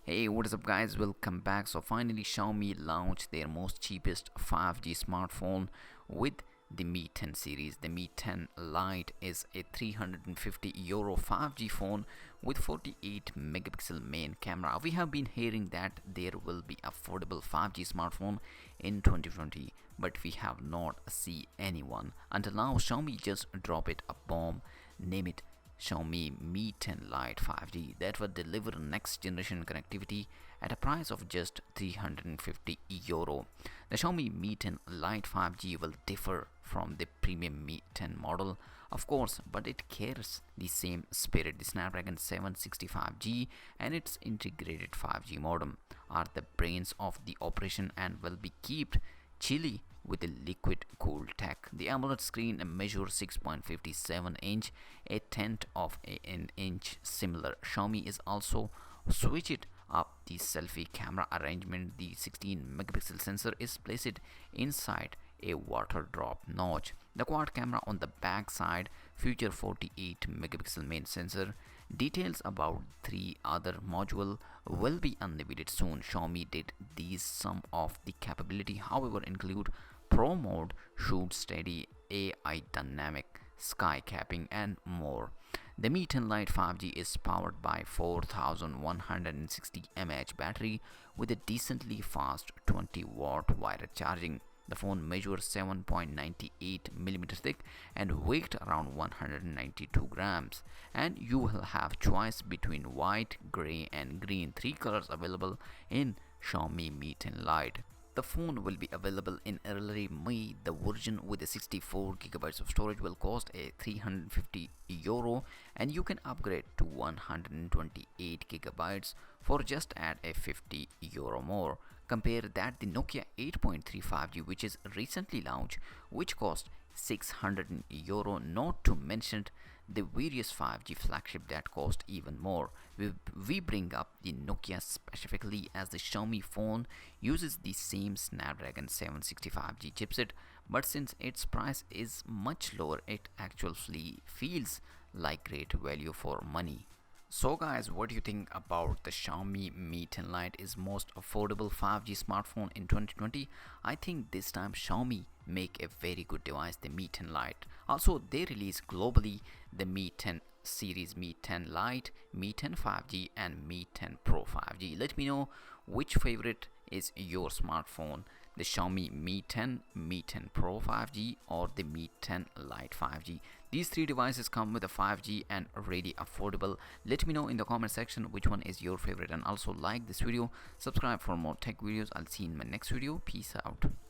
Hey, what is up, guys? Welcome back. So, finally, Xiaomi launched their most cheapest 5G smartphone with the Mi 10 series. The Mi 10 Lite is a €350 5G phone with 48 megapixel main camera. We have been hearing that there will be affordable 5G smartphone in 2020, but we have not seen anyone. Until now, Xiaomi just dropped it a bomb, name it Xiaomi Mi 10 Lite 5G that will deliver next generation connectivity at a price of just €350. The Xiaomi Mi 10 Lite 5G will differ from the premium Mi 10 model, of course, but it carries the same spirit. The Snapdragon 765G and its integrated 5G modem are the brains of the operation and will be kept chilly with the liquid cooled tech. The AMOLED screen measures 6.57 inch, a tenth of an inch similar. Xiaomi is also switched up the selfie camera arrangement. The 16 megapixel sensor is placed inside a water drop notch. The quad camera on the back side feature 48 megapixel main sensor. Details about three other module will be unveiled soon. Xiaomi did these some of the capability, however, include Pro mode, shoot steady, AI dynamic sky capping, and more. The Mi 10 Lite 5G is powered by 4160 mAh battery with a decently fast 20-watt wired charging. The phone measures 7.98 mm thick and weight around 192 grams. And you will have choice between white, gray, and green, three colors available in Xiaomi Mi 10 Lite. The phone will be available in early May. The version with the 64 gigabytes of storage will cost a €350 and you can upgrade to 128 gigabytes for just at a €50 more. Compare that the Nokia 8.3 5G which is recently launched which cost €600, not to mention the various 5G flagship that cost even more. We bring up the Nokia specifically as the Xiaomi phone uses the same Snapdragon 765G chipset, but since its price is much lower, it actually feels like great value for money. So guys, what do you think about the Xiaomi Mi 10 Lite is most affordable 5G smartphone in 2020? I think this time Xiaomi make a very good device, the Mi 10 Lite. Also, they release globally the Mi 10 series, Mi 10 Lite, Mi 10 5G, and Mi 10 Pro 5G. Let me know which favorite is your smartphone, the Xiaomi Mi 10, Mi 10 Pro 5G, or the Mi 10 Lite 5G. These three devices come with a 5G and really affordable. Let me know in the comment section which one is your favorite, and also like this video, subscribe for more tech videos. I'll see you in my next video. Peace out.